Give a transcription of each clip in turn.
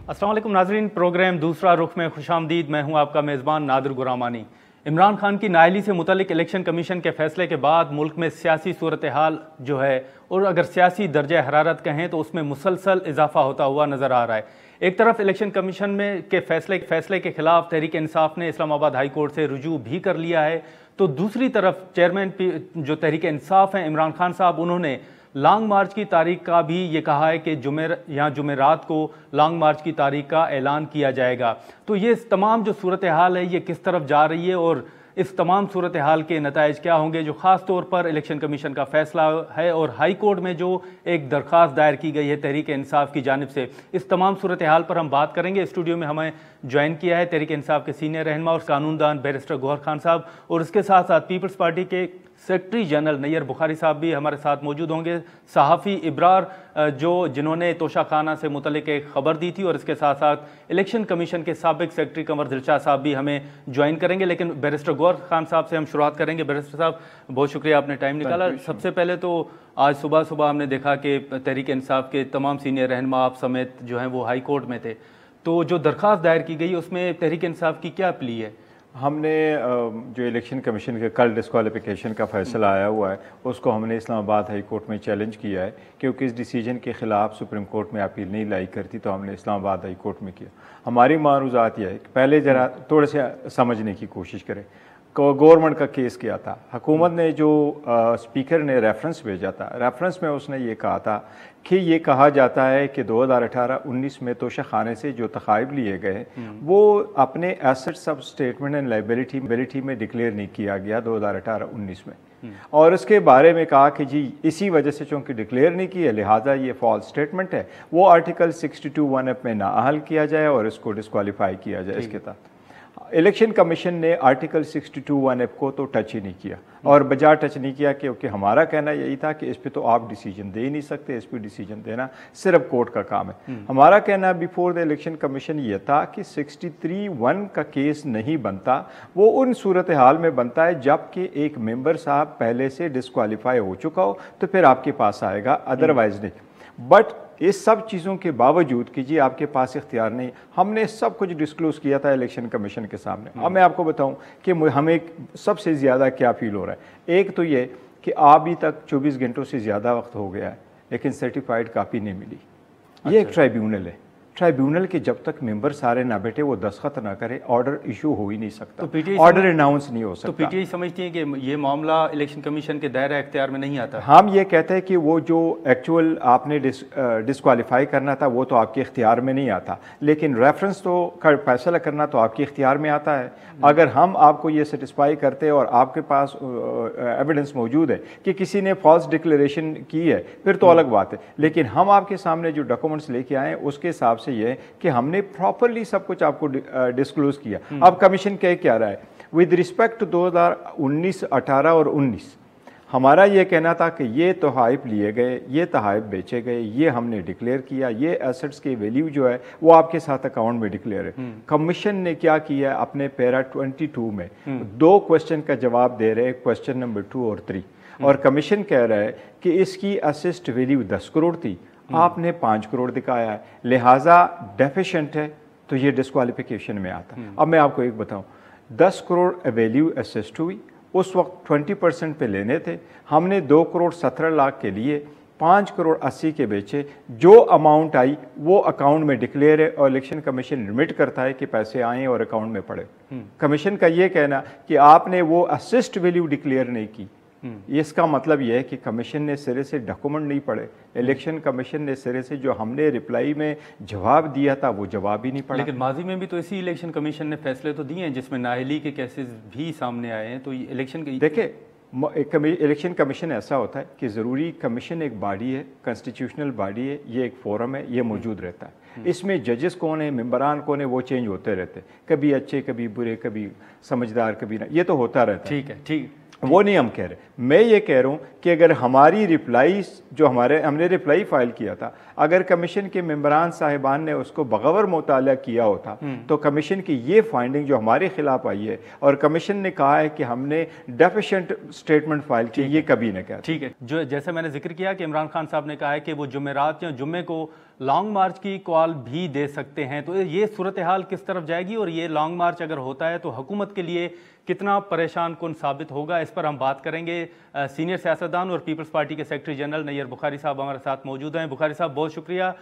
अस्सलाम वालेकुम नाजरीन, प्रोग्राम दूसरा रुख में खुशामदीद। मैं हूं आपका मेज़बान नादिर गुरामानी। इमरान खान की नाअहली से मुतल्लिक इलेक्शन कमीशन के फैसले के बाद मुल्क में सियासी सूरत हाल जो है, और अगर सियासी दर्जा हरारत कहें तो उसमें मुसलसल इजाफा होता हुआ नज़र आ रहा है। एक तरफ इलेक्शन कमीशन में के फैसले के खिलाफ तहरीक इंसाफ ने इस्लामाबाद हाई कोर्ट से रुजू भी कर लिया है, तो दूसरी तरफ चेयरमैन जो तहरीक इंसाफ हैं इमरान खान साहब, उन्होंने लॉन्ग मार्च की तारीख का भी ये कहा है कि जुमेरात को लॉन्ग मार्च की तारीख का ऐलान किया जाएगा। तो ये तमाम जो सूरत हाल है ये किस तरफ जा रही है और इस तमाम सूरत हाल के नताइज क्या होंगे, जो ख़ास तौर पर इलेक्शन कमीशन का फैसला है और हाई कोर्ट में जो एक दरख्वास्त दायर की गई है तहरीक इंसाफ की जानिब से, इस तमाम सूरत हाल पर हम बात करेंगे। स्टूडियो में हमें ज्वाइन किया है तहरीक इंसाफ के सीनियर रहनुमा और कानूनदान बैरिस्टर गौहर खान साहब, और इसके साथ साथ पीपल्स पार्टी के सेक्रेटरी जनरल नैयर बुखारी साहब भी हमारे साथ मौजूद होंगे। सहाफ़ी इब्रार जिन्होंने तोशा खाना से मुतल्लिक एक खबर दी थी, और इसके साथ साथ इलेक्शन कमीशन के साबिक सेक्रेटरी कमर दिलशाह साहब भी हमें ज्वाइन करेंगे। लेकिन बैरिस्टर गौहर खान साहब से हम शुरुआत करेंगे। बैरिस्टर साहब, बहुत शुक्रिया, आपने टाइम निकाला। सबसे पहले तो आज सुबह सुबह हमने देखा कि तहरीक इंसाफ के तमाम सीनियर रहनुमा आप समेत जो हैं वो हाई कोर्ट में थे, तो जो दरख्वास्त दायर की गई उसमें तहरीक इंसाफ की क्या प्ली है? हमने जो इलेक्शन कमीशन के कल डिस्क्वालिफिकेशन का फैसला आया हुआ है उसको हमने इस्लामाबाद हाई कोर्ट में चैलेंज किया है, क्योंकि इस डिसीजन के ख़िलाफ़ सुप्रीम कोर्ट में अपील नहीं लाई करती, तो हमने इस्लामाबाद हाई कोर्ट में किया। हमारी मारूज़ात यह है कि पहले ज़रा थोड़े से समझने की कोशिश करें। गवर्नमेंट का केस क्या था। हुकूमत ने जो स्पीकर ने रेफरेंस भेजा था, रेफरेंस में उसने ये कहा था कि ये कहा जाता है कि 2018-19 में तोशा खाने से जो तकायब लिए गए वो अपने एसेट सब स्टेटमेंट एंड लाइबिलिटी में डिक्लेयर नहीं किया गया 2018-19 में, और उसके बारे में कहा कि जी इसी वजह से चूँकि डिक्लेयर नहीं किया लिहाजा ये फॉल्स स्टेटमेंट है, वो आर्टिकल 62(1)(f) में नाअहल किया जाए और इसको डिस्क्वालीफाई किया जाए। इसके तहत इलेक्शन कमीशन ने आर्टिकल 62(1)(f) को तो टच ही नहीं किया, और बजा टच नहीं किया क्योंकि हमारा कहना यही था कि इस पे तो आप डिसीजन दे ही नहीं सकते, इस पे डिसीजन देना सिर्फ कोर्ट का काम है। हमारा कहना बिफोर द इलेक्शन कमीशन ये था कि 63(1) का केस नहीं बनता, वो उन सूरत हाल में बनता है जबकि एक मेंबर साहब पहले से डिस्क्वालीफाई हो चुका हो तो फिर आपके पास आएगा, अदरवाइज नहीं। बट इस सब चीज़ों के बावजूद कि जी आपके पास इख्तियार नहीं, हमने सब कुछ डिस्क्लोज किया था इलेक्शन कमीशन के सामने। अब मैं आपको बताऊं कि हमें सबसे ज़्यादा क्या फील हो रहा है। एक तो ये कि अभी तक 24 घंटों से ज़्यादा वक्त हो गया है लेकिन सर्टिफाइड कापी नहीं मिली। ये एक ट्राइब्यूनल है, ट्राइब्यूनल के जब तक मेंबर सारे ना बैठे वो दस्तखत ना करे ऑर्डर इशू हो ही नहीं सकता, तो पीटीआई ऑर्डर अनाउंस नहीं हो सकता। तो पीटीआई समझती है कि ये मामला इलेक्शन कमीशन के दायरा इख्तियार में नहीं आता। हम ये कहते हैं कि वो जो एक्चुअल आपने डिस्क्वालीफाई करना था वो तो आपके इख्तियार में नहीं आता, लेकिन रेफरेंस तो फैसला करना तो आपके इख्तियार में आता है। अगर हम आपको ये सेटिस्फाई करते और आपके पास एविडेंस मौजूद है कि किसी ने फॉल्स डिक्लेरेशन की है फिर तो अलग बात है, लेकिन हम आपके सामने जो डॉक्यूमेंट्स लेके आए उसके हिसाब से ये है कि हमने प्रॉपरली सब कुछ आपको डिस्क्लोज किया। अब कमीशन कह क्या रहा है विद रिस्पेक्ट टू 2019, 18 और 19, हमारा ये कहना था कि ये तोहाइफ लिए गए, ये तोहाइफ बेचे गए, ये हमने डिक्लेयर किया, ये एसेट्स की वैल्यू जो है वो आपके साथ अकाउंट में डिक्लेयर है। कमीशन ने क्या किया, अपने पैरा 22 में 2 क्वेश्चन का जवाब दे रहे हैं, क्वेश्चन नंबर 2 और 3, और कमीशन कह रहा है कि इसकी असिस्ट वैल्यू 10 करोड़ थी, आपने 5 करोड़ दिखाया है, लिहाजा डेफिशिएंट है, तो ये डिस्क्वालिफिकेशन में आता है। अब मैं आपको एक बताऊं, 10 करोड़ वैल्यू असिस्ट हुई, उस वक्त 20% पे लेने थे, हमने 2 करोड़ 17 लाख के लिए 5 करोड़ 80 के बेचे, जो अमाउंट आई वो अकाउंट में डिक्लेयर है और इलेक्शन कमीशन रिमिट करता है कि पैसे आए और अकाउंट में पड़े। कमीशन का ये कहना कि आपने वो असिस्ट वैल्यू डिक्लेयर नहीं की, इसका मतलब यह है कि कमीशन ने सिरे से डॉक्यूमेंट नहीं पढ़े, इलेक्शन कमीशन ने सिरे से जो हमने रिप्लाई में जवाब दिया था वो जवाब ही नहीं पढ़ा। लेकिन माजी में भी तो इसी इलेक्शन कमीशन ने फैसले तो दिए हैं जिसमें नाअहली के केसेस भी सामने आए हैं, तो इलेक्शन के देखिए इलेक्शन कमीशन ऐसा होता है कि ज़रूरी कमीशन एक बॉडी है, कॉन्स्टिट्यूशनल बॉडी है, ये एक फोरम है, ये मौजूद रहता है। इसमें जजेस कौन है, मेंबरान कौन है, वो चेंज होते रहते हैं, कभी अच्छे कभी बुरे, कभी समझदार कभी ना, ये तो होता रहता है। ठीक है, ठीक। वो नहीं हम कह रहे। मैं ये कह रहा हूँ कि अगर हमारी रिप्लाई जो हमने रिप्लाई फाइल किया था, अगर कमीशन के मेंबरान साहिबान ने उसको बगैर मुताला किया होता तो कमीशन की ये फाइंडिंग जो हमारे खिलाफ आई है और कमीशन ने कहा है कि हमने डेफिशिएंट स्टेटमेंट फाइल की, ये कभी नहीं कहा। ठीक है, जो जैसे मैंने जिक्र किया कि इमरान खान साहब ने कहा है कि वो जुमेरात या जुम्मे को लॉन्ग मार्च की कॉल भी दे सकते हैं, तो ये सूरत हाल किस तरफ जाएगी और ये लॉन्ग मार्च अगर होता है तो हुकूमत के लिए कितना परेशान कुन साबित होगा, इस पर हम बात करेंगे। सीनियर सियासतदान और पीपल्स पार्टी के सेक्रेटरी जनरल नैयर बुखारी साहब हमारे साथ मौजूद हैं। बुखारी साहब, बहुत शुक्रिया।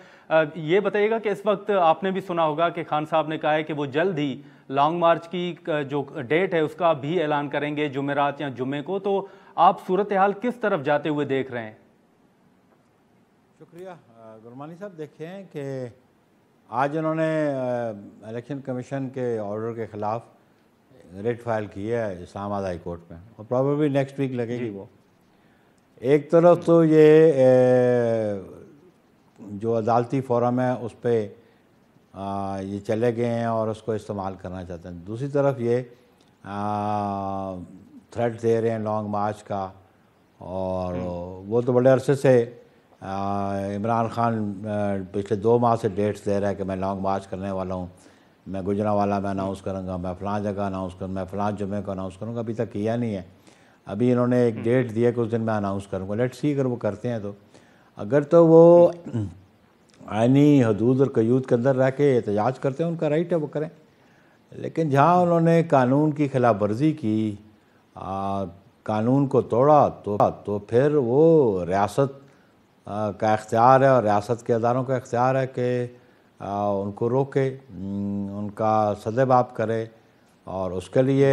ये बताइएगा कि इस वक्त आपने भी सुना होगा कि खान साहब ने कहा है कि वो जल्द ही लॉन्ग मार्च की जो डेट है उसका भी ऐलान करेंगे जुमेरात या जुम्मे को, तो आप सूरत हाल किस तरफ जाते हुए देख रहे हैं? शुक्रिया गुरमानी साहब। देखें कि आज उन्होंने इलेक्शन कमीशन के ऑर्डर के ख़िलाफ़ रेट फाइल की है इस्लामाबाद हाई कोर्ट में और प्रॉबेबली नेक्स्ट वीक लगेगी वो। एक तरफ तो ये जो अदालती फोरम है उस पर ये चले गए हैं और उसको इस्तेमाल करना चाहते हैं, दूसरी तरफ ये थ्रेट दे रहे हैं लॉन्ग मार्च का, और वो तो बड़े अरसे से इमरान खान पिछले 2 माह से डेट्स दे रहा है कि मैं लॉन्ग मार्च करने वाला हूँ, मैं गुजरांवाला में अनाउंस करूँगा, मैं फ़लाँ जगह अनाउंस करूँगा, मैं फ़लाँ जुम्मे को अनाउंस करूँगा। अभी तक किया नहीं है। अभी इन्होंने एक डेट दिया कि उस दिन मैं अनाउंस करूँगा। लेट्स सी अगर वो करते हैं तो। अगर तो वो आईनी हदूद और क़यूद के अंदर रह के एहतजाज करते हैं, उनका राइट है, वो करें। लेकिन जहाँ उन्होंने कानून की खिलाफ वर्जी की, कानून को तोड़ा, तो फिर वो रियासत का इख्तियार है और रियासत के अदारों का इख्तियार है कि उनको रोके, उनका सदेबाप करे। और उसके लिए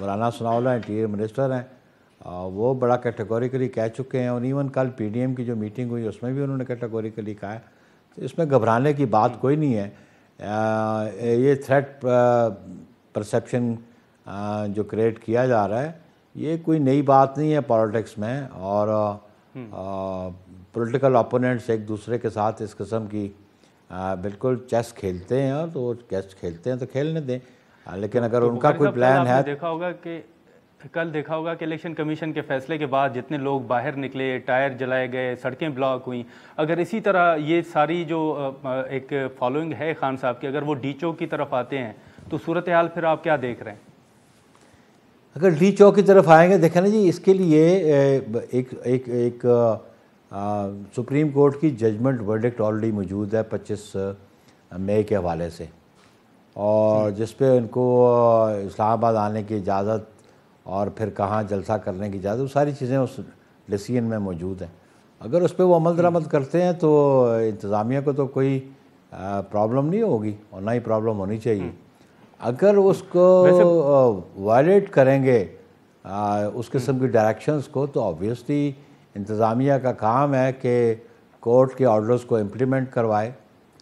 राना सनाउल्लाह इंटीरियर मिनिस्टर हैं, वो बड़ा कैटेगोरिकली कह चुके हैं। और इवन कल पीडीएम की जो मीटिंग हुई उसमें भी उन्होंने कैटेगोरिकली कहा है। तो इसमें घबराने की बात कोई नहीं है। ये थ्रेट परसेप्शन जो क्रिएट किया जा रहा है, ये कोई नई बात नहीं है पॉलिटिक्स में। और पॉलिटिकल ओपोनेंट्स एक दूसरे के साथ इस किस्म की बिल्कुल चेस खेलते हैं, और तो चेस खेलते हैं तो खेलने दें। लेकिन अगर उनका कोई प्लान है, कल देखा होगा कि इलेक्शन कमीशन के फैसले के बाद जितने लोग बाहर निकले, टायर जलाए गए, सड़कें ब्लॉक हुई, अगर इसी तरह ये सारी जो एक फॉलोइंग है खान साहब की, अगर वो डी चौक की तरफ आते हैं तो सूरत हाल फिर आप क्या देख रहे हैं? अगर डी चौक की तरफ आएंगे, देखें ना जी, इसके लिए एक सुप्रीम कोर्ट की जजमेंट वर्डिक्ट ऑलरेडी मौजूद है 25 मई के हवाले से, और जिस पे उनको इस्लामाबाद आने की इजाज़त और फिर कहाँ जलसा करने की इजाज़त, वो सारी चीज़ें उस डिसीजन में मौजूद हैं। अगर उस पर वो अमल दरामद करते हैं तो इंतज़ामिया को तो कोई प्रॉब्लम नहीं होगी और ना ही प्रॉब्लम होनी चाहिए। अगर उसको वायलेट करेंगे उस किस्म की डायरेक्शंस को, तो ऑब्वियसली इंतज़ामिया का काम है कि कोर्ट के ऑर्डर्स को इम्प्लीमेंट करवाए,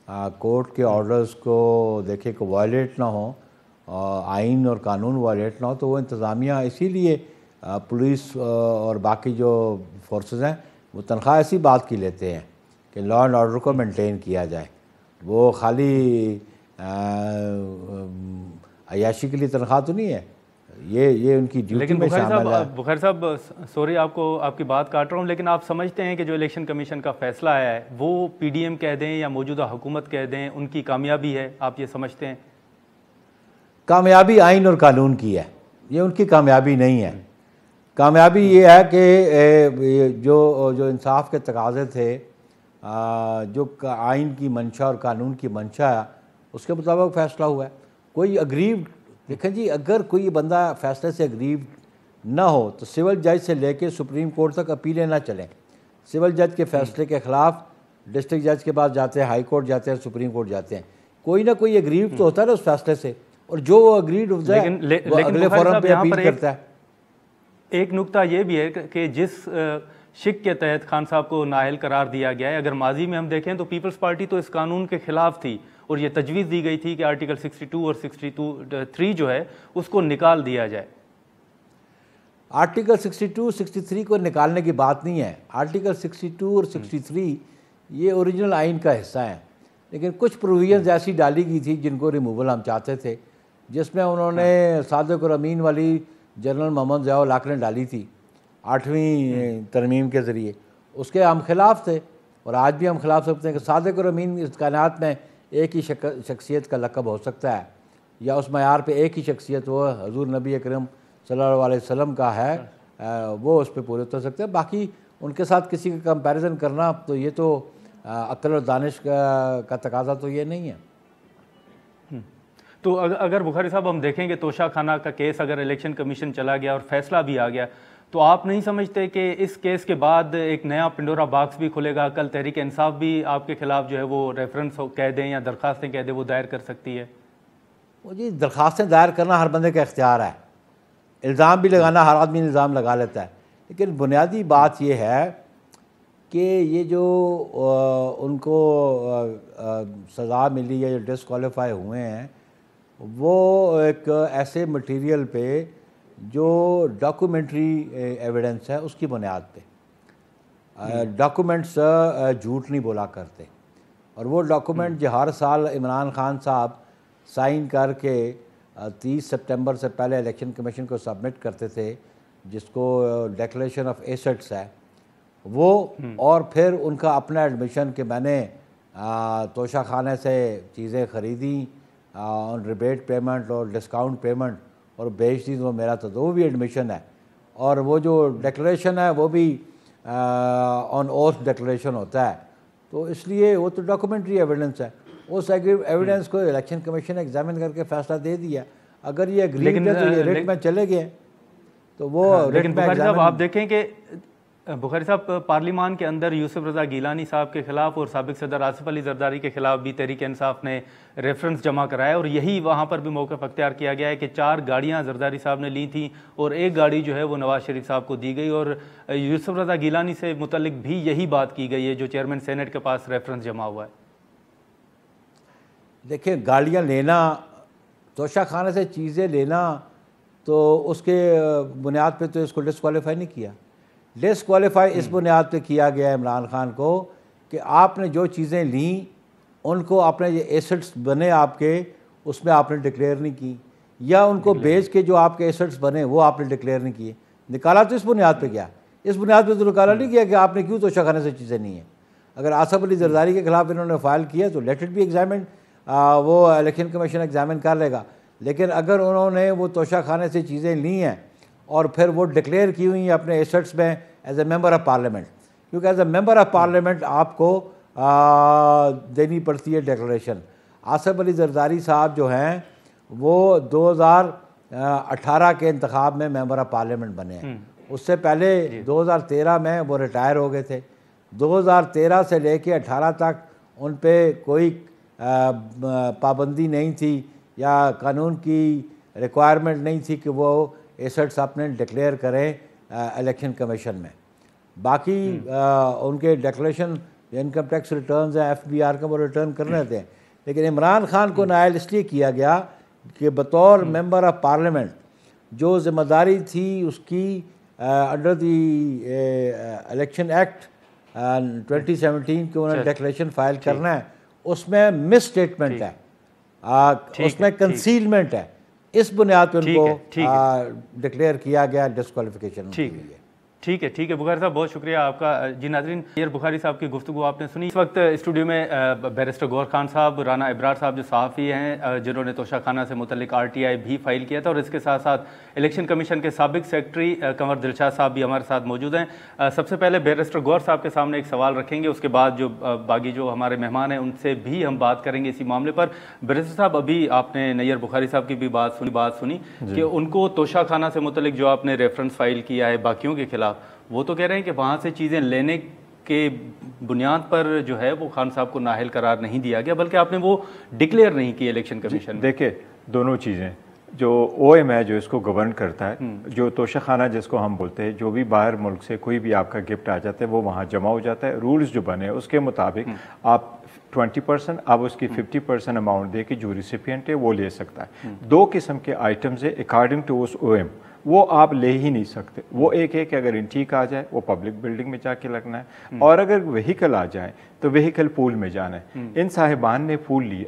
कोर्ट के ऑर्डर्स को देखे कि वायलेट ना हो, आइन और कानून वायलेट ना हो। तो वो इंतज़ामिया इसीलिए पुलिस और बाकी जो फोर्सेस हैं वो तनख्वाह ऐसी बात की लेते हैं कि लॉ एंड ऑर्डर को मेंटेन किया जाए। वो खाली अयाशी के लिए तनख्वाह तो नहीं है, ये उनकी ड्यूटी में शामिल है। बुखारी साहब, सॉरी आपकी बात काट रहा हूँ, लेकिन आप समझते हैं कि जो इलेक्शन कमीशन का फैसला है वो पीडीएम कह दें या मौजूदा हुकूमत कह दें, उनकी कामयाबी है, आप ये समझते हैं? कामयाबी आइन और कानून की है, ये उनकी कामयाबी नहीं है। कामयाबी ये है कि जो इंसाफ के तकाज़े थे, जो आइन की मंशा और कानून की मंशा है, उसके मुताबिक फ़ैसला हुआ है। कोई अग्रीव, देखें जी, अगर कोई बंदा फैसले से अग्रीव ना हो तो सिविल जज से लेके सुप्रीम कोर्ट तक अपीलें ना चलें। सिविल जज के फैसले के ख़िलाफ़ डिस्ट्रिक्ट जज के पास जाते हैं, हाई कोर्ट जाते हैं, सुप्रीम कोर्ट जाते हैं। कोई ना कोई अग्रीव तो होता है ना उस फैसले से, और जो वो अग्रीड हो जाए वो अगले फोरम पे अपील करता है। एक नुक्ता ये भी है कि जिस शिक के तहत खान साहब को नाअहल करार दिया गया है, अगर माजी में हम देखें तो पीपल्स पार्टी तो इस कानून के खिलाफ थी और ये तजवीज़ दी गई थी कि आर्टिकल 62 और 63 जो है उसको निकाल दिया जाए। आर्टिकल 62, 63 को निकालने की बात नहीं है। आर्टिकल 62 और 63 ये ओरिजिनल आइन का हिस्सा है, लेकिन कुछ प्रोविजंस ऐसी डाली गई थी जिनको रिमूवल हम चाहते थे, जिसमें उन्होंने सादिक और अमीन वाली जनरल मोहम्मद ज़िया उल हक ने डाली थी 8वीं तरमीम के ज़रिए, उसके हम खिलाफ थे और आज भी हम खिलाफ सकते हैं कि सादिक और अमीन इस कायनात में एक ही शख्सियत का लक़ब हो सकता है, या उस मयार पे एक ही शख्सियत वो हजूर नबी अकरम सल्लल्लाहु अलैहि वसल्लम का है, वो उस पर पूरे उतर सकते हैं। बाकी उनके साथ किसी का कंपैरिजन करना तो ये तो अक्ल और दानिश का तकाजा तो ये नहीं है। तो अगर बुखारी साहब हम देखेंगे तोशा खाना का केस अगर इलेक्शन कमीशन चला गया और फैसला भी आ गया, तो आप नहीं समझते कि इस केस के बाद एक नया पिंडोरा बॉक्स भी खुलेगा? कल तहरीक इंसाफ भी आपके खिलाफ जो है वो रेफरेंस कह दें या दरख्वास्तें कह दें वो दायर कर सकती है? वो जी दरख्वास्तें दायर करना हर बंदे का इख्तियार है, इल्ज़ाम भी लगाना हर आदमी इल्ज़ाम लगा लेता है, लेकिन बुनियादी बात यह है कि ये जो उनको सज़ा मिली है, जो डिसक्वालीफाई हुए हैं, वो एक ऐसे मटेरियल पे जो डॉक्यूमेंट्री एविडेंस है उसकी बुनियाद पे, डॉक्यूमेंट्स झूठ नहीं बोला करते, और वो डॉक्यूमेंट जो हर साल इमरान खान साहब साइन करके 30 सितंबर से पहले इलेक्शन कमीशन को सबमिट करते थे, जिसको डिक्लेरेशन ऑफ एसेट्स है वो, और फिर उनका अपना एडमिशन कि मैंने तोशा खाने से चीज़ें ख़रीदी ऑन रिबेट पेमेंट और डिस्काउंट पेमेंट और बेच दी, तो मेरा तो वो भी एडमिशन है, और वो जो डिक्लेरेशन है वो भी ऑन ओथ डिक्लेरेशन होता है, तो इसलिए वो तो डॉक्यूमेंट्री एविडेंस है। उस एविडेंस को इलेक्शन कमीशन ने एग्जामिन करके फैसला दे दिया, अगर ये एग्रीड है तो ये रेट में चले गए, तो वो लेकिन बुखारी साहब आप देखें कि बुखारी साहब पार्लियामान के अंदर यूसुफ रज़ा गिलानी साहब के खिलाफ और साबिक सदर आसिफ अली जरदारी के खिलाफ भी तहरीक इंसाफ ने रेफरेंस जमा कराया, और यही वहाँ पर भी मौक़िफ़ अख्तियार किया गया है कि 4 गाड़ियाँ जरदारी साहब ने ली थी और 1 गाड़ी जो है वो नवाज़ शरीफ साहब को दी गई, और यूसुफ रज़ा गिलानी से मुतल्लिक भी यही बात की गई है जो चेयरमैन सेनेट के पास रेफरेंस जमा हुआ है। देखिए, गाड़ियाँ लेना, तोशा खाने से चीज़ें लेना, तो उसके बुनियाद पे तो इसको डिसक्वालीफाई नहीं किया। डिसक्वालीफाई इस बुनियाद पे किया गया है इमरान खान को कि आपने जो चीज़ें ली उनको आपने ये एसेट्स बने आपके, उसमें आपने डिक्लेयर नहीं की, या उनको बेच के जो आपके एसेट्स बने वो आपने डिक्लेयर नहीं किए। निकाला तो इस बुनियाद पे किया, इस बुनियाद पे तो निकाला नहीं किया कि आपने क्यों तोशा खाने से चीज़ें नहीं है। अगर आसिफ अली जरदारी के खिलाफ इन्होंने फाइल किया तो लेट इट बी एग्जामिन, वो इलेक्शन कमीशन एग्जामिन कर लेगा, लेकिन अगर उन्होंने वो तोशा खाने से चीज़ें ली हैं और फिर वो डिक्लेयर की हुई हैं अपने एसेट्स में as a member of parliament, क्योंकि as a member of parliament आपको देनी पड़ती है डिक्लेरेशन। आसिफ अली जरदारी साहब जो हैं वो 2018 के इंतखाब में मेंबर ऑफ पार्लियामेंट बने हैं, उससे पहले 2013 में वो रिटायर हो गए थे। 2013 से लेके 18 तक उन पर कोई पाबंदी नहीं थी या कानून की रिक्वायरमेंट नहीं थी कि वो एसेट्स अपने डिक्लेयर करें इलेक्शन कमीशन में। बाकी उनके डिक्लेरेशन इनकम टैक्स रिटर्न्स हैं, FBR का वो रिटर्न करने थे, लेकिन इमरान खान को नायल इसलिए किया गया कि बतौर मेंबर ऑफ पार्लियामेंट जो जिम्मेदारी थी उसकी अंडर दी इलेक्शन एक्ट 2017 के उन्होंने डिक्लेरेशन फाइल करना है, उसमें मिस स्टेटमेंट है, उसमें कंसीलमेंट है, इस बुनियाद पर उनको डिक्लेयर किया गया डिस्क्वालिफिकेशन। ठीक है बुखारी साहब, बहुत शुक्रिया आपका। जी नाज़रीन, यार बुखारी साहब की गुफ्तगू आपने सुनी। इस वक्त स्टूडियो में बैरिस्टर गौहर खान साहब, राना इब्रार साहब जो सहाफ़ी हैं जिन्होंने तोशा खाना से मुतल्लिक RTI भी फाइल किया था, और इसके साथ साथ इलेक्शन कमीशन के साबिक सेक्रेटरी कंवर दिलशाद साहब भी हमारे साथ मौजूद हैं। सबसे पहले बैरिस्टर गौहर साहब के सामने एक सवाल रखेंगे, उसके बाद जो बाकी जो हमारे मेहमान हैं उनसे भी हम बात करेंगे इसी मामले पर। बैरिस्टर साहब, अभी आपने नैयर बुखारी साहब की भी बात सुनी कि उनको तोशा खाना से मुतल्लिक जो आपने रेफरेंस फाइल किया है बाकियों के खिलाफ, वो तो कह रहे हैं कि वहाँ से चीज़ें लेने के बुनियाद पर जो है वो खान साहब को नाअहल करार नहीं दिया गया, बल्कि आपने वो डिक्लेयर नहीं की इलेक्शन कमीशन में। देखिए, दोनों चीज़ें, जो OM है जो इसको गवर्न करता है, जो तोशा खाना जिसको हम बोलते हैं, जो भी बाहर मुल्क से कोई भी आपका गिफ्ट आ जाता है वो वहाँ जमा हो जाता है। रूल्स जो बने उसके मुताबिक आप 20%, अब उसकी 50% अमाउंट दे के जो रिसिपिएंट है वो ले सकता है। 2 किस्म के आइटम्स है अकॉर्डिंग टू उस OM, वो आप ले ही नहीं सकते। वो एक है कि अगर इंटीक आ जाए वो पब्लिक बिल्डिंग में जाके लगना है, और अगर व्हीकल आ जाए तो व्हीकल पूल में जाना है। इन साहिबान ने पूल ली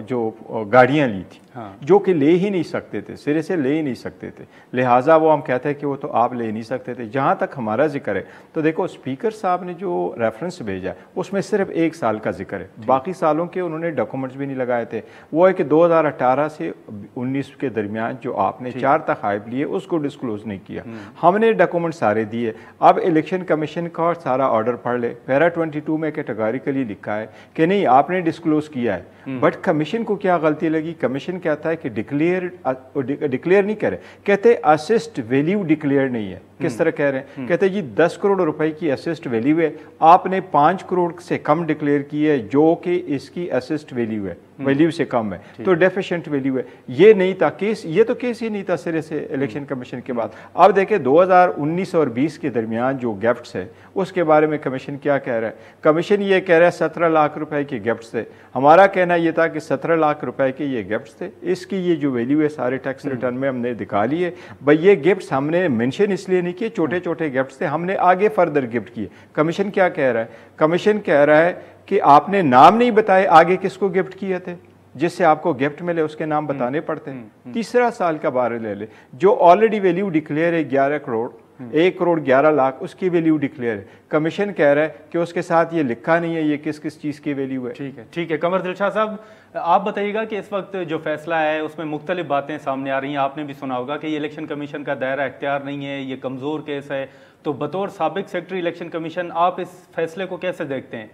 जो गाड़ियाँ ली थी, हाँ। जो कि ले ही नहीं सकते थे, सिरे से ले ही नहीं सकते थे, लिहाजा वो हम कहते हैं कि वो तो आप ले नहीं सकते थे। जहाँ तक हमारा जिक्र है तो देखो स्पीकर साहब ने जो रेफरेंस भेजा उसमें सिर्फ 1 साल का जिक्र है, बाकी सालों के उन्होंने डॉक्यूमेंट्स भी नहीं लगाए थे। वो है कि 2018 से 19 के दरमियान जो आपने 4 तकायब लिए उसको डिस्क्लोज नहीं किया, हमने डॉक्यूमेंट सारे दिए। अब इलेक्शन कमीशन का सारा ऑर्डर पढ़ ले, पैरा 22 में कैटेगोरिकली लिखा है कि नहीं आपने डिस्क्लोज किया है, बट कमीशन को क्या गलती लगी, कमीशन कहता है कि डिक्लेयर नहीं करे, कहते असिस्ट वैल्यू डिक्लेयर नहीं है। किस तरह कह रहे हैं, कहते जी 10 करोड़ रुपए की असिस्ट वैल्यू है, आपने 5 करोड़ से कम डिक्लेयर की है जो कि इसकी असिस्ट वैल्यू है, वैल्यू से कम है, तो डेफिशिएंट वैल्यू है। ये नहीं था केस, ये तो केस ही नहीं था सिरे से इलेक्शन कमीशन के बाद। अब देखें 2019 और 20 के दरमियान जो गिफ्ट्स है उसके बारे में कमीशन क्या कह रहा है, कमीशन ये कह रहा है 17 लाख रुपए के गिफ्ट्स थे। हमारा कहना ये था कि 17 लाख रुपए के ये गिफ्ट्स थे, इसकी ये जो वैल्यू है सारे टैक्स रिटर्न में हमने दिखा लिए। भाई ये गिफ्ट्स हमने मेंशन इसलिए नहीं किए, छोटे छोटे गिफ्ट्स थे, हमने आगे फर्दर गिफ्ट किए। कमीशन क्या कह रहा है, कमीशन कह रहा है कि आपने नाम नहीं बताए आगे किसको गिफ्ट किए थे, जिससे आपको गिफ्ट मिले उसके नाम बताने पड़ते हैं। तीसरा साल का बारे ले ले, जो ऑलरेडी वैल्यू डिक्लेयर है 11 करोड़ 1 करोड़ 11 लाख उसकी वैल्यू डिक्लेयर है, कमीशन कह रहा है कि उसके साथ ये लिखा नहीं है ये किस किस चीज़ की वैल्यू है। ठीक है कमर दिलशाह साहब, आप बताइएगा कि इस वक्त जो फैसला है उसमें मुख्तलिफ बातें सामने आ रही हैं। आपने भी सुना होगा कि ये इलेक्शन कमीशन का दायरा इख्तियार नहीं है, ये कमज़ोर केस है, तो बतौर साबिक सेक्रेटरी इलेक्शन कमीशन आप इस फैसले को कैसे देखते हैं?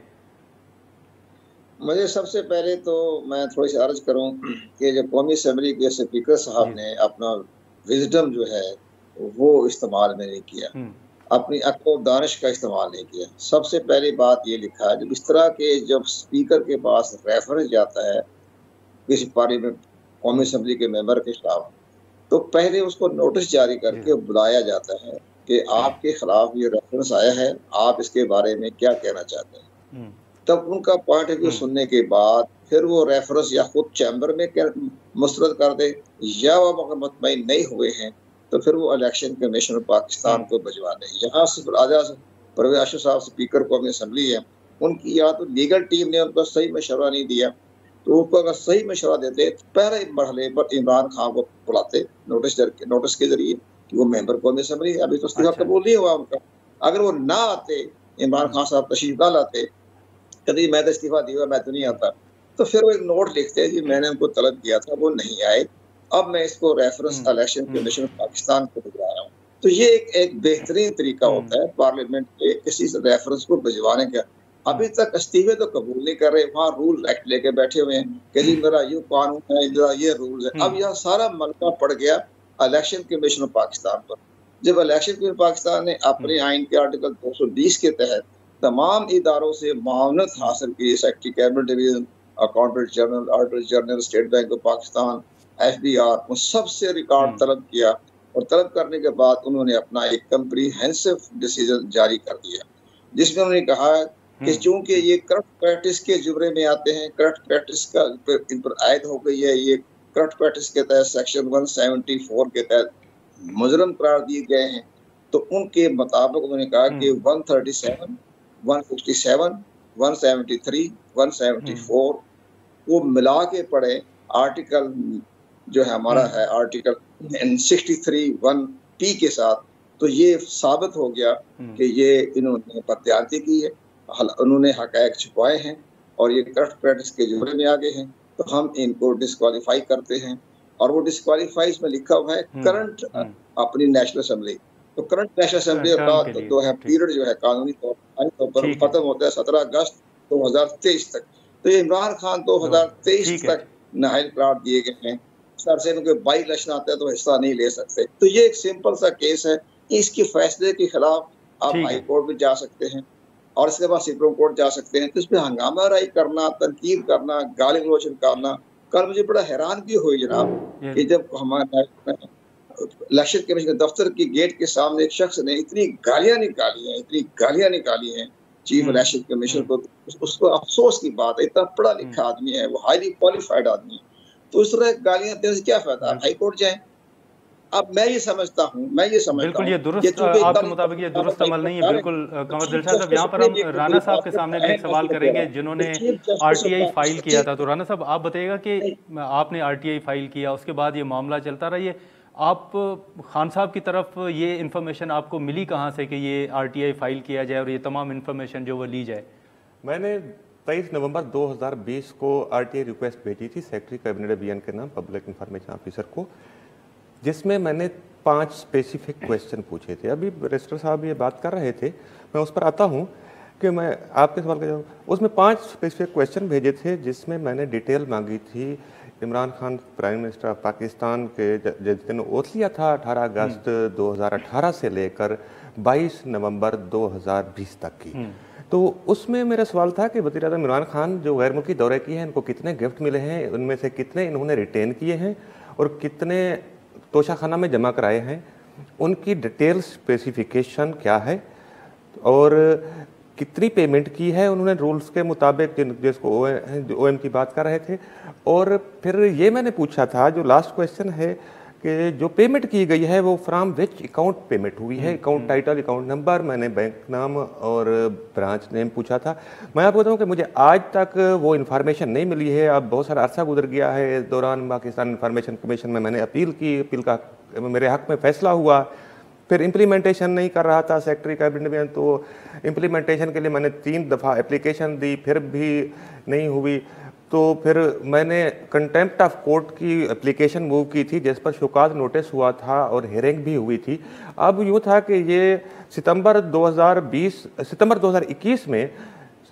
मुझे सबसे पहले तो मैं थोड़ी सी अर्ज करूं कि जब कौमी असम्बली के स्पीकर साहब ने अपना विजडम जो है वो इस्तेमाल में नहीं किया, अपनी अक्ल और दानिश का इस्तेमाल नहीं किया। सबसे पहली बात ये लिखा है, जब इस तरह के जब स्पीकर के पास रेफरेंस जाता है किसी पार्लियामेंट कौमी असम्बली के मेंबर के खिलाफ, तो पहले उसको नोटिस जारी करके बुलाया जाता है कि आपके खिलाफ ये रेफरेंस आया है, आप इसके बारे में क्या कहना चाहते हैं। तब उनका पॉइंट ऑफ व्यू सुनने के बाद फिर वो रेफरेंस या खुद चैम्बर में मुस्तरद कर दे, या वो अगर मुतमईन नहीं हुए हैं तो फिर वो इलेक्शन कमीशन पाकिस्तान को भिजवा दें। यहाँ से राजा परवेज आशू साहब स्पीकर कौमी असम्बली है, उनकी या तो लीगल टीम ने उनको सही मशवरा नहीं दिया, तो उनको अगर सही मशवरा देते पहले मरहले पर इमरान खान को बुलाते नोटिस के जरिए कि वो मेंबर कौमी असम्बली है, अभी तो इस्तीफा कबूल नहीं हुआ उनका। अगर वो ना आते, इमरान खान साहब तशरीफ ना लाते, कभी मैं तो इस्तीफा दिया मैं तो नहीं आता, तो फिर वो एक नोट लिखते जी मैंने उनको तलब किया था वो नहीं आए, अब मैं इसको रेफरेंस इलेक्शन कमीशन पाकिस्तान को भिजवा रहा हूँ। तो ये एक बेहतरीन तरीका होता है पार्लियामेंट के किसी रेफरेंस को भिजवाने का। अभी तक इस्तीफे तो कबूल नहीं कर रहे, वहाँ रूल एक्ट लेके बैठे हुए हैं कि जी मेरा ये कानून है, मेरा ये रूल है। अब यह सारा मलबा पड़ गया इलेक्शन कमीशन पाकिस्तान पर। जब इलेक्शन कमीशन पाकिस्तान ने अपने आइन के आर्टिकल 220 के तहत तमाम इदारों से मामलत हासिल की, secretary cabinet division, accountant general, auditor general, state bank of Pakistan, FBI, उन सबसे रिकॉर्ड तलब किया, और तलब करने के बाद उन्होंने अपना एक कम्प्रीहेंसिव डिसीजन जारी कर दिया, जिसमें उन्होंने कहा कि चूंकि ये करप्ट प्रैक्टिस के जुमरे में आते हैं, करप्ट प्रैक्टिस का इन पर आयद हो गई है, ये करप्ट प्रैक्टिस के तहत सेक्शन 174 के तहत मुजरम करार दिए गए हैं, तो उनके मुताबिक उन्होंने कहा कि 137, 167, 173, 174 वो मिला के पढ़े, आर्टिकल जो है हमारा है आर्टिकल 63(1)P के साथ, तो ये साबित हो गया कि ये इन्होंने बदयानती की है, उन्होंने हक़ाइक़ छुपाए हैं और ये करप्ट प्रैक्टिस के जुमरे में आ गए हैं, तो हम इनको डिस्क्वालीफाई करते हैं। और वो डिस्क्वालीफाई में लिखा हुआ है करंट अपनी नेशनल असम्बली, तो करंट नेशनल असम्बली का तो है पीरियड जो है कानूनी तौर पर खत्म होता है 17 अगस्त 2023 तक। तो इमरान खान 2023 तक नाअहल करार दिए गए हैं, सर से उनके 22 इलेक्शन आते हैं तो हिस्सा नहीं ले सकते। तो ये एक सिंपल सा केस है, इसके फैसले के खिलाफ आप हाई कोर्ट में जा सकते हैं और इसके बाद सुप्रीम कोर्ट जा सकते हैं। तो इसमें हंगामा राई करना, तनकीद करना, गाली गलौज करना, कल मुझे बड़ा हैरान भी हुई जनाब कि जब हमारे इलेक्शन कमीशन दफ्तर की गेट के सामने एक शख्स ने इतनी गालियां निकाली हैं चीफ इलेक्शन कमीशन को, उसको अफसोस की बात है, इतना पढ़ा लिखा आदमी है वो, हाईली क्वालिफाइड आदमी है, तो इस तरह गालियां देने से क्या फायदा, हाई कोर्ट जाएं। अब मैं ये समझता हूँ बिल्कुल ये दुरुस्त, आपके मुताबिक ये दुरुस्त अमल नहीं है। बिल्कुल कंवर दिलशाद साहब, यहाँ पर हम राना साहब के सामने भी एक सवाल करेंगे जिन्होंने आरटीआई फाइल किया था। तो राना साहब आप बताइएगा कि आपने आरटीआई फाइल किया, उसके बाद ये मामला चलता रहा, ये आप खान साहब की तरफ ये इन्फॉर्मेशन आपको मिली कहाँ से कि ये आरटीआई फाइल किया जाए और ये तमाम इन्फॉर्मेशन जो वो ली जाए? मैंने 23 नवंबर 2020 को आरटीआई रिक्वेस्ट भेजी थी सेक्रेटरी कैबिनेट अभियान के नाम पब्लिक इंफॉर्मेशन ऑफिसर को, जिसमें मैंने 5 स्पेसिफिक क्वेश्चन पूछे थे। अभी रजिस्ट्रार साहब ये बात कर रहे थे, मैं उस पर आता हूँ कि मैं आपके सवाल का जवाब, उसमें 5 स्पेसिफिक क्वेश्चन भेजे थे जिसमें मैंने डिटेल मांगी थी Imran Khan prime minister of Pakistan के जिस दिन ओथ लिया था 18 अगस्त 2018 से लेकर 22 नवंबर 2020 तक की। तो उसमें मेरा सवाल था कि वज़ीर आज़म इमरान खान जो गैर मुल्की दौरे किए हैं, इनको कितने गिफ्ट मिले हैं, उनमें से कितने इन्होंने रिटेन किए हैं और कितने तोशाखाना में जमा कराए हैं, उनकी डिटेल स्पेसिफिकेशन क्या है और कितनी पेमेंट की है उन्होंने रूल्स के मुताबिक, जिसको ओएम की बात कर रहे थे। और फिर ये मैंने पूछा था, जो लास्ट क्वेश्चन है कि जो पेमेंट की गई है वो फ्रॉम विच अकाउंट पेमेंट हुई है, अकाउंट टाइटल, अकाउंट नंबर, मैंने बैंक नाम और ब्रांच नेम पूछा था। मैं आपको बताऊं कि मुझे आज तक वो इन्फॉर्मेशन नहीं मिली है। अब बहुत सारा अरसा गुजर गया है, इस दौरान पाकिस्तान इन्फॉर्मेशन कमीशन में मैंने अपील की, अपील का मेरे हक में फैसला हुआ, फिर इम्प्लीमेंटेशन नहीं कर रहा था सेक्रेटरी कैबिनेट में, तो इम्प्लीमेंटेशन के लिए मैंने 3 दफ़ा एप्लीकेशन दी, फिर भी नहीं हुई। तो फिर मैंने कंटेम्प्ट ऑफ कोर्ट की एप्लीकेशन मूव की थी, जिस पर शोकाज नोटिस हुआ था और हेयरिंग भी हुई थी। अब यूँ था कि ये सितंबर 2021 में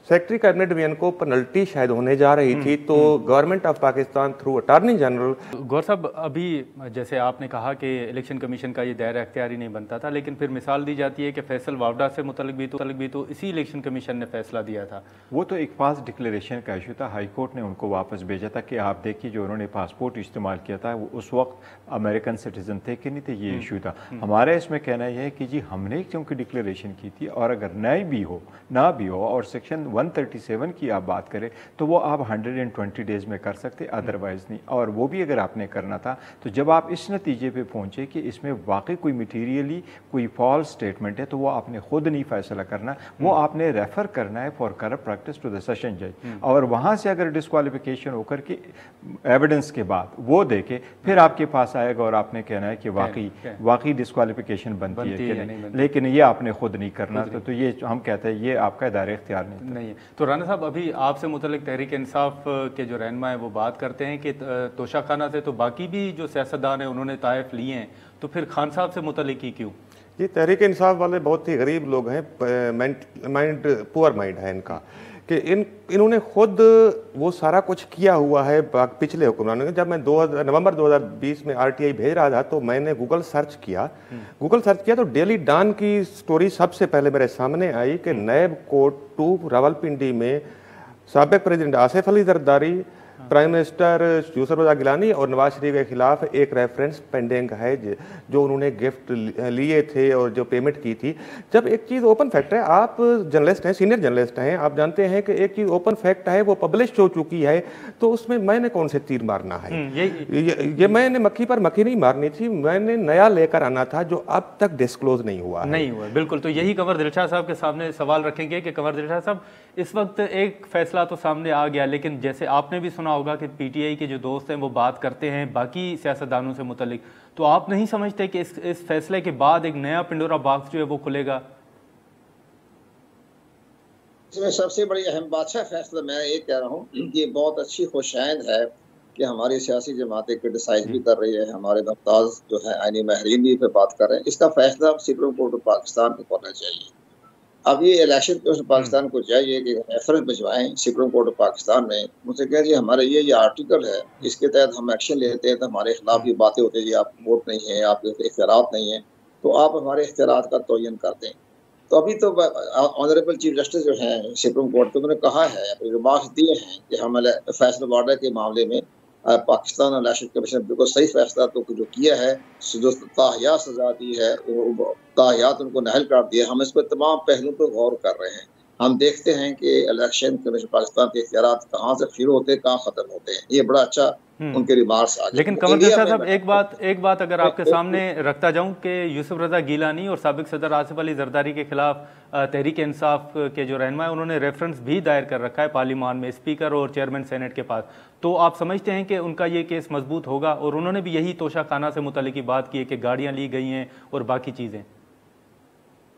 सेक्रेटरी कैबिनेट डिवीजन को पेनल्टी शायद होने जा रही थी, तो government of Pakistan through attorney general. Gaur साहब, अभी जैसे आपने कहा कि इलेक्शन कमीशन का ये दायरा अख्तियारी नहीं बनता था, लेकिन फिर मिसाल दी जाती है कि फैसल वावडा से मुतल्लिक भी तो इसी इलेक्शन कमीशन ने फैसला दिया था। वो तो एक पास डिक्लेरेशन का इशू था, हाई कोर्ट ने उनको वापस भेजा था कि आप देखिए जो उन्होंने पासपोर्ट इस्तेमाल किया था वो उस वक्त अमेरिकन सिटीजन थे कि नहीं थे, ये इशू था। हमारा इसमें कहना यह है कि जी हमने क्योंकि डिक्लेरेशन की थी, और अगर नए भी हो ना भी हो, और सेक्शन 137 की आप बात करें तो वो आप 120 डेज में कर सकते, अदरवाइज नहीं। और वो भी अगर आपने करना था तो जब आप इस नतीजे पे पहुंचे कि इसमें वाकई कोई मटीरियली कोई फॉल्स स्टेटमेंट है, तो वो आपने खुद नहीं फैसला करना, वो आपने रेफर करना है for corrupt practice to the session जज, और वहाँ से अगर डिस्क्वालिफिकेशन होकर के एविडेंस के बाद वो देके फिर आपके पास आएगा और आपने कहना है कि वाकई डिस्क्वालिफिकेशन बनती है कि नहीं, लेकिन ये आपने खुद नहीं करना। तो ये हम कहते हैं ये आपका दायरा इख्तियार नहीं है। तो राना साहब, अभी आपसे मुतल्लिक तहरीक इंसाफ के जो रहनुमा है वो बात करते हैं कि तोशाखाना से तो बाकी भी जो सियासतदान है उन्होंने तायफ लिए हैं, तो फिर खान साहब से मुतल्लिक ही क्यों? ये तहरीक इंसाफ वाले बहुत ही गरीब लोग हैं, पुअर माइंड है इनका, कि इन्होंने खुद वो सारा कुछ किया हुआ है पिछले हुक्मरानों ने। जब मैं नवंबर 2020 में आरटीआई भेज रहा था तो मैंने गूगल सर्च किया तो डेली डॉन की स्टोरी सबसे पहले मेरे सामने आई कि नैब कोर्ट 2 रावलपिंडी में साबिक president Asif Ali Zardari, prime minister Yusuf Raza Gilani और नवाज शरीफ के खिलाफ एक रेफरेंस पेंडिंग है जो उन्होंने गिफ्ट लिए थे और जो पेमेंट की थी। जब एक चीज़ ओपन फैक्ट है, आप जर्नलिस्ट हैं, सीनियर जर्नलिस्ट हैं, आप जानते हैं कि एक चीज़ ओपन फैक्ट है, वो पब्लिश हो चुकी है, तो उसमें मैंने कौन से तीर मारना है? ये मैंने मक्खी पर मक्खी नहीं मारनी थी, मैंने नया लेकर आना था जो अब तक डिस्क्लोज नहीं हुआ। बिल्कुल। तो यही कंवर दिलशाद साहब के सामने सवाल रखेंगे कि कंवर दिलशाद साहब, इस वक्त एक फैसला तो सामने आ गया, लेकिन जैसे आपने भी सुना होगा कि पीटीआई के जो दोस्त हैं वो बात करते हैं बाकी सियासतदानों से मुतल्लिक, तो आप नहीं समझते कि इस फैसले के बाद एक नया पिंडोरा बॉक्स जो है वो खुलेगा? इसमें सबसे बड़ी अहम बात है फैसला, मैं ये कह रहा हूँ कि बहुत अच्छी खुशाइंद है कि हमारी सियासी जमातें क्रिटिसाइज भी कर रही है, हमारे मुमताज जो है आईनी माहरीन भी पे बात कर रहे हैं। इसका फैसला सुप्रीम कोर्ट ऑफ पाकिस्तान को करना चाहिए। अब ये इलेक्शन कमीशन पाकिस्तान को चाहिए कि रेफरेंस भिजवाएं सुप्रीम कोर्ट ऑफ पाकिस्तान में, मुझसे कह दिए हमारे ये आर्टिकल है, इसके तहत हम एक्शन लेते हैं, तो हमारे खिलाफ ये बातें होती है, आप वोट नहीं है, आपके इख्तियारात नहीं है, तो आप हमारे इख्तियारात का तयन कर दें। तो अभी तो ऑनरेबल चीफ जस्टिस जो हैं सुप्रीम कोर्ट के, उन्होंने कहा है, अपने रिमार्क्स दिए हैं कि हम फैसला वार्डा के मामले में पाकिस्तान इलेक्शन कमीशन बिल्कुल सही फैसला तो जो किया है, जो ताहियात सजा दी है, ताहियात उनको नहल कर दिया, हम इस पर तमाम पहलुओं पर गौर कर रहे हैं। हम देखते हैं कि इलेक्शन कमीशन पाकिस्तान के इख्तियारात कहाँ से शुरू होते हैं, कहाँ ख़त्म होते हैं। ये बड़ा अच्छा उनके रिमार्क्स आ गए। लेकिन कमर दिलशाद साहब, एक बात अगर आपके सामने रखता जाऊं कि यूसुफ रज़ा गिलानी और साबिक सदर आसिफ अली जरदारी के खिलाफ तहरीक इंसाफ के जो रहनुमा है उन्होंने रेफरेंस भी दायर कर रखा है पार्लियामान में, स्पीकर और चेयरमैन सेनेट के पास। तो आप समझते हैं कि उनका ये केस मजबूत होगा? और उन्होंने भी यही तोशा खाना से मुतल्लिक की बात की है कि गाड़ियाँ ली गई हैं और बाकी चीज़ें।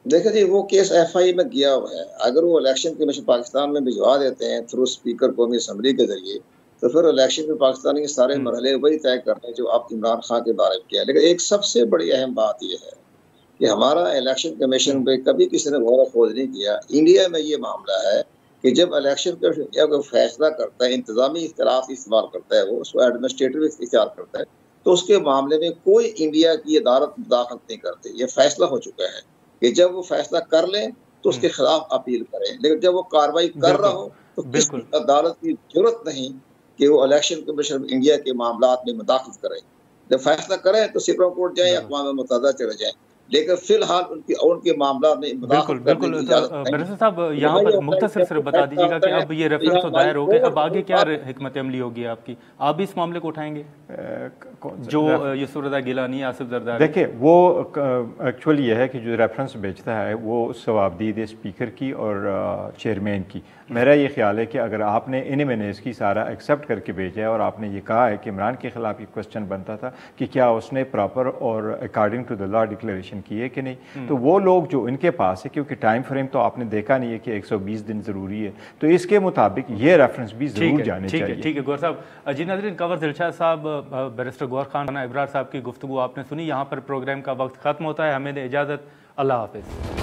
देखिए जी, वो केस FI में गया हुआ है। अगर वो इलेक्शन कमीशन पाकिस्तान में भिजवा देते हैं थ्रू स्पीकर कौमी असम्बली के जरिए, तो फिर इलेक्शन में पाकिस्तान के सारे मरहले वही तय करते हैं जो आप इमरान खान के बारे में किया। लेकिन एक सबसे बड़ी अहम बात यह है कि हमारा इलेक्शन कमीशन पे कभी किसी ने गौर खोज नहीं किया। इंडिया में ये मामला है कि जब इलेक्शन कमीशन कोई फैसला करता है, इंतजामी इख्तियारात इस्तेमाल करता है, वो उसको एडमिनिस्ट्रेटिव इख्तियार करता है, तो उसके मामले में कोई इंडिया की अदालत मुदाखलत नहीं करती। ये फैसला हो चुका है कि जब वो फैसला कर लें तो उसके खिलाफ अपील करें। लेकिन जब वो कार्रवाई कर रहा हो तो किसी अदालत की जरूरत नहीं कि वो इलेक्शन कमीशन इंडिया के मामलात में मुदाखलत करें। जब फैसला करें तो सुप्रीम कोर्ट जाए, अक़वाम मुत्तहिदा चले जाए, लेकिन फिलहाल उनके मामला में बिल्कुल बैरिस्टर साहब, यहाँ पर मुख्तसर सिर्फ बता दीजिएगा कि अब ये रेफरेंस तो दायर हो गए, अब आगे क्या हिकमत अमली होगी आपकी? आप भी इस मामले को उठाएंगे जो यूसुफ रज़ा गिलानी, आसिफ जरदारी? देखिए, वो एक्चुअली ये है कि जो रेफरेंस बेचता है वो सवाबदीद स्पीकर की और चेयरमैन की। मेरा ये ख्याल है कि अगर आपने इन्हें मैंने इसकी सारा एक्सेप्ट करके भेजा है और आपने ये कहा है कि इमरान के खिलाफ ये क्वेश्चन बनता था कि क्या उसने प्रॉपर और according to the law declaration की है कि नहीं, तो वो लोग जो इनके पास है, क्योंकि टाइम फ्रेम तो आपने देखा नहीं है कि 120 दिन ज़रूरी है, तो इसके मुताबिक ये रेफरेंस भी ज़रूर जाने चाहिए। ठीक है गौर साहब। जी नाज़रीन, कमर दिलशाद साहब, बैरिस्टर गौर खान, इब्रार साहब की गुफ्तगू आपने सुनी। यहाँ पर प्रोग्राम का वक्त ख़त्म होता है, हमें इजाज़त, अल्लाह हाफ़िज़।